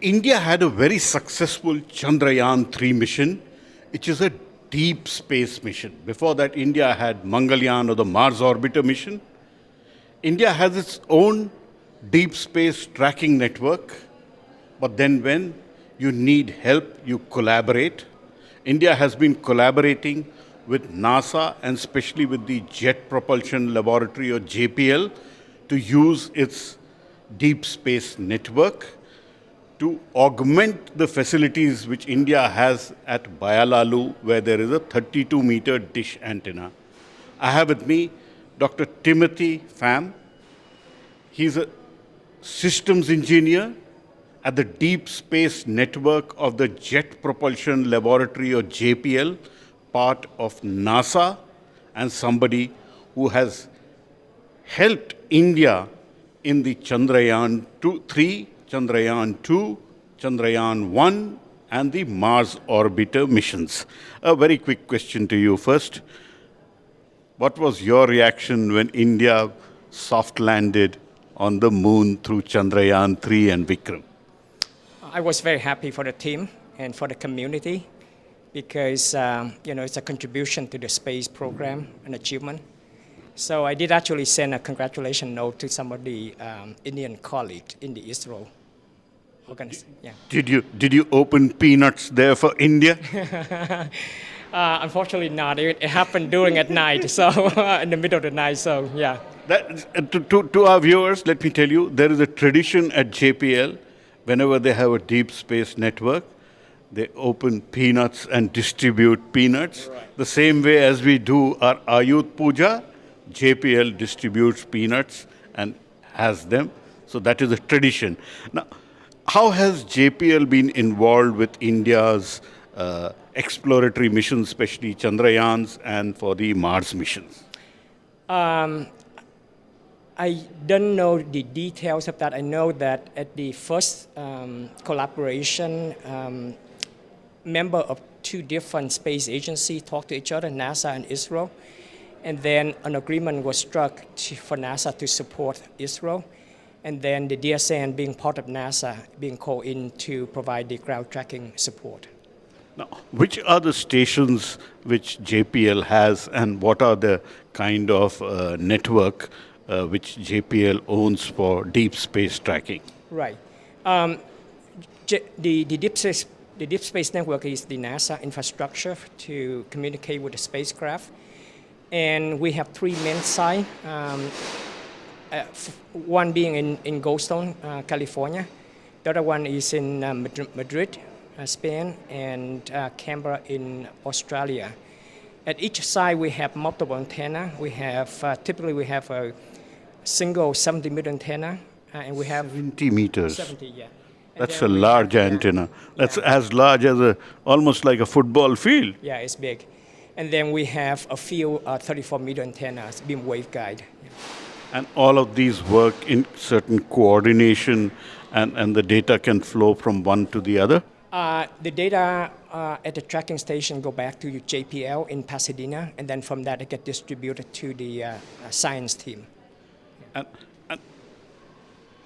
India had a very successful Chandrayaan 3 mission, which is a deep space mission. Before that, India had Mangalyaan or the Mars orbiter mission. India has its own deep space tracking network, but then when you need help, you collaborate. India has been collaborating with NASA and especially with the Jet Propulsion Laboratory or JPL to use its deep space network to augment the facilities which India has at Bayalalu, where there is a 32-meter dish antenna. I have with me Dr. Timothy Phalm. He's a systems engineer at the Deep Space Network of the Jet Propulsion Laboratory or JPL, part of NASA, and somebody who has helped India in the Chandrayaan 3, Chandrayaan 2, Chandrayaan 1, and the Mars orbiter missions. A very quick question to you first. What was your reaction when India soft landed on the moon through Chandrayaan 3 and Vikram? I was very happy for the team and for the community because it's a contribution to the space program and achievement. So I did actually send a congratulation note to some of the Indian colleagues in the ISRO organization. Yeah. Did you open peanuts there for India? Unfortunately not. It happened during at night, so in the middle of the night. So yeah. To our viewers, let me tell you, there is a tradition at JPL. Whenever they have a deep space network, they open peanuts and distribute peanuts. Right. The same way as we do our Ayut Puja, JPL distributes peanuts and has them. So that is a tradition. Now, how has JPL been involved with India's exploratory missions, especially Chandrayaans and for the Mars missions? I don't know the details of that. I know that at the first collaboration, member of two different space agencies talked to each other, NASA and ISRO, and then an agreement was struck for NASA to support ISRO, and then the DSN being part of NASA being called in to provide the ground tracking support. Now, which are the stations which JPL has, and what are the kind of network which JPL owns for deep space tracking? Right. The deep space network is the NASA infrastructure to communicate with the spacecraft. And we have three main sites, one being in Goldstone, California. The other one is in Madrid, Spain, and Canberra in Australia. At each site, we have multiple antenna. We have typically we have a single 70-meter antenna, and we have 70 meters. 70, yeah. That's a large antenna. That's as large as almost like a football field. Yeah, it's big. And then we have a few 34-meter antennas, beam waveguide. Yeah. And all of these work in certain coordination, and the data can flow from one to the other? The data at the tracking station go back to jpL in Pasadena, and then from that it gets distributed to the science team. And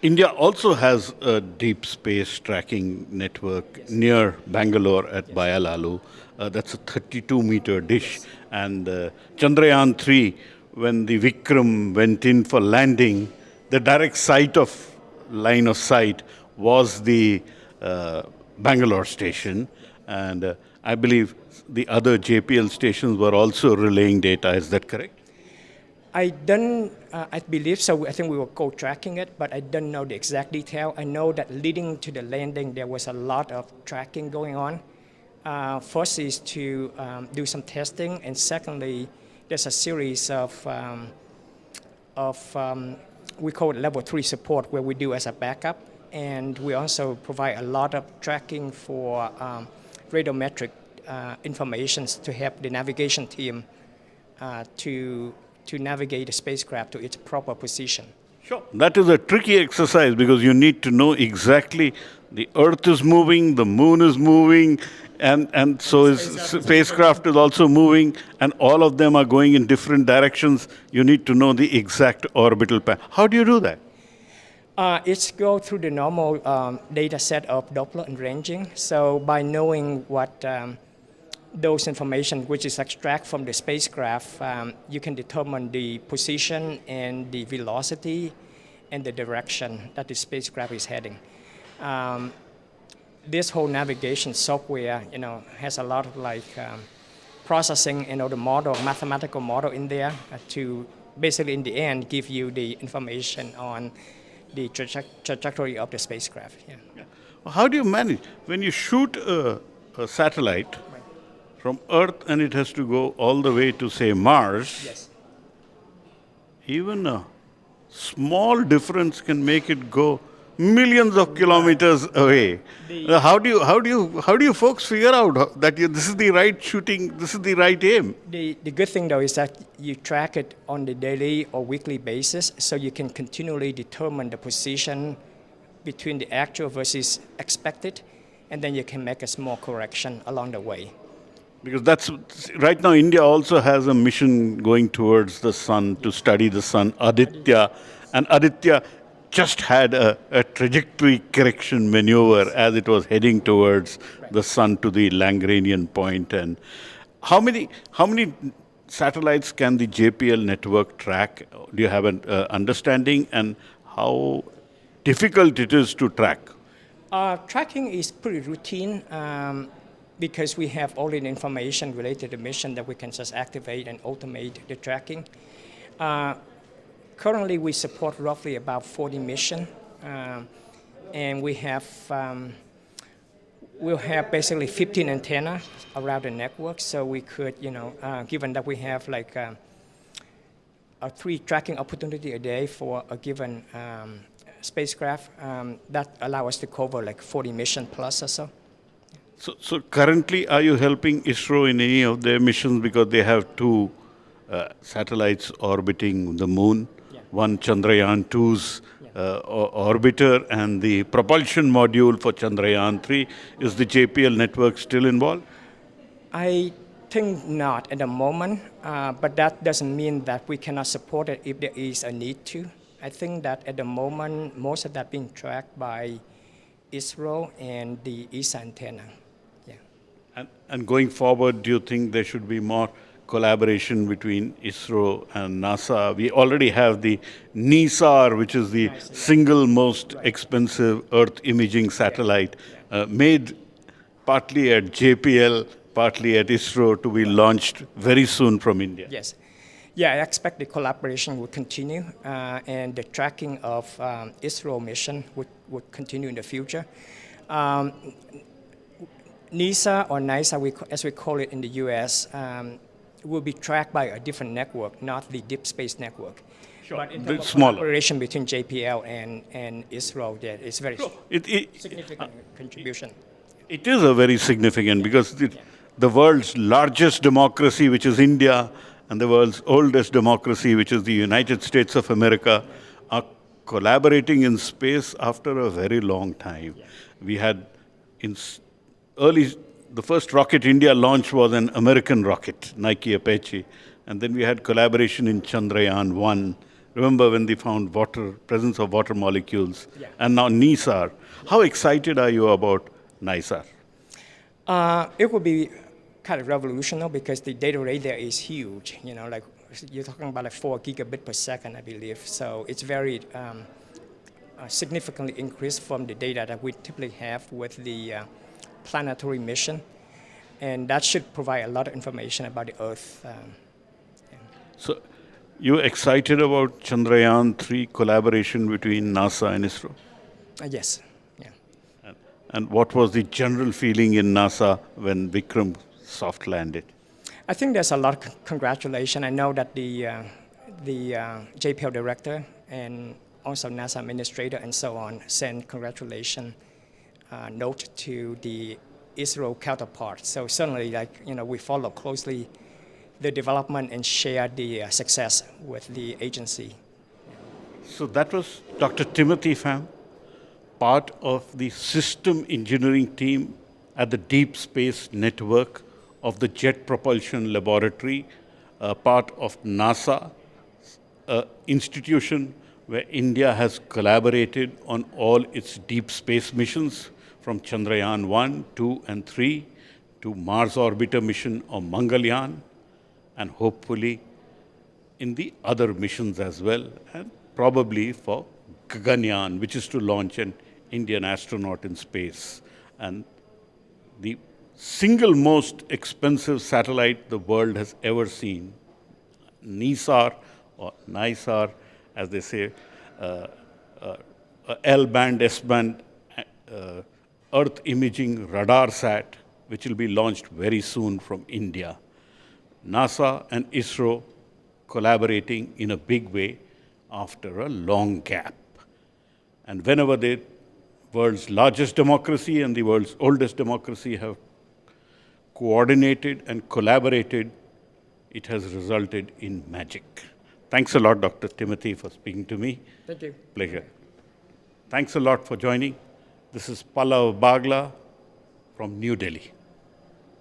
India also has a deep space tracking network near Bangalore at Bayalalu. That's a 32-meter dish. Yes. And Chandrayaan 3, when the Vikram went in for landing, the direct line of sight was the Bangalore station. And I believe the other JPL stations were also relaying data. Is that correct? I believe so. I think we were co-tracking it, but I don't know the exact detail. I know that leading to the landing, there was a lot of tracking going on. First is to do some testing, and secondly, there's a series of we call it level 3 support, where we do as a backup, and we also provide a lot of tracking for radiometric informations to help the navigation team to navigate the spacecraft to its proper position. Sure. That is a tricky exercise because you need to know exactly the Earth is moving, the Moon is moving, and so is spacecraft is also moving, and all of them are going in different directions. You need to know the exact orbital path. How do you do that? It's go through the normal data set of Doppler and ranging. So by knowing what those information which is extract from the spacecraft, you can determine the position and the velocity and the direction that the spacecraft is heading. This whole navigation software, has a lot of processing, the model, mathematical model in there to basically in the end give you the information on the trajectory of the spacecraft. Yeah. Yeah. How do you manage when you shoot a satellite from Earth and it has to go all the way to, say, Mars? Yes. Even a small difference can make it go millions of kilometers away. How do you folks figure out that this is the right shooting, this is the right aim? The good thing though is that you track it on the daily or weekly basis, so you can continually determine the position between the actual versus expected, and then you can make a small correction along the way. Because that's right now India also has a mission going towards the sun to study the sun, Aditya, and Aditya just had a trajectory correction maneuver as it was heading towards the sun to the Lagrangian point. And how many satellites can the jpL network track? Do you have an understanding, and how difficult it is to track? Tracking is pretty routine because we have all the information related to the mission that we can just activate and automate the tracking. Currently, we support roughly about 40 missions, and we'll have basically 15 antennas around the network. So we could, given that we have a 3 tracking opportunity a day for a given spacecraft, that allow us to cover 40 missions plus or so. So currently, are you helping ISRO in any of their missions, because they have 2 satellites orbiting the moon? Yeah. One Chandrayaan-2's orbiter, and the propulsion module for Chandrayaan-3. Is the jpL network still involved? I think not at the moment, but that doesn't mean that we cannot support it if there is a need to. I think that at the moment, most of that being tracked by ISRO and the ESA antenna. Yeah. And going forward, do you think there should be more collaboration between ISRO and NASA? We already have the NISAR, which is the single most expensive Earth imaging satellite, made partly at jpL, partly at ISRO, to be launched very soon from India. Yes. Yeah, I expect the collaboration will continue, and the tracking of ISRO mission would continue in the future. NISA or NISA, as we call it in the US, will be tracked by a different network, not the deep space network. Sure. But in terms of smaller collaboration between jpL and ISRO, it's very significant contribution. It is a very significant, because the world's largest democracy, which is India, and the world's oldest democracy, which is the United States of America, are collaborating in space after a very long time. We had the first rocket India launched was an American rocket, Nike Apache, and then we had collaboration in Chandrayaan-1. Remember when they found presence of water molecules, and now NISAR. How excited are you about NISAR? It will be kind of revolutionary because the data rate there is huge. You're talking about 4 gigabit per second, I believe. So it's very significantly increased from the data that we typically have with the planetary mission, and that should provide a lot of information about the Earth. So, you excited about Chandrayaan-3 collaboration between NASA and ISRO? Yes. Yeah. And what was the general feeling in NASA when Vikram soft landed? I think there's a lot of congratulation. I know that the jpL director and also NASA administrator and so on sent congratulation note to the ISRO counterpart. So certainly, we follow closely the development and share the success with the agency. So that was Dr. Timothy Pham, part of the system engineering team at the Deep Space Network of the Jet Propulsion Laboratory, part of NASA, institution where India has collaborated on all its deep space missions from Chandrayaan 1, 2, and 3 to Mars orbiter mission or Mangalyaan, and hopefully in the other missions as well, and probably for Gaganyaan, which is to launch an Indian astronaut in space. And the single most expensive satellite the world has ever seen, NISAR, or NISAR, as they say, L-band, S-band Earth imaging radar sat, which will be launched very soon from India. NASA and ISRO collaborating in a big way after a long gap. And whenever the world's largest democracy and the world's oldest democracy have coordinated and collaborated, it has resulted in magic. Thanks a lot, Dr. Timothy, for speaking to me. Thank you. Pleasure. Thanks a lot for joining. This is Pallav Bagla from New Delhi.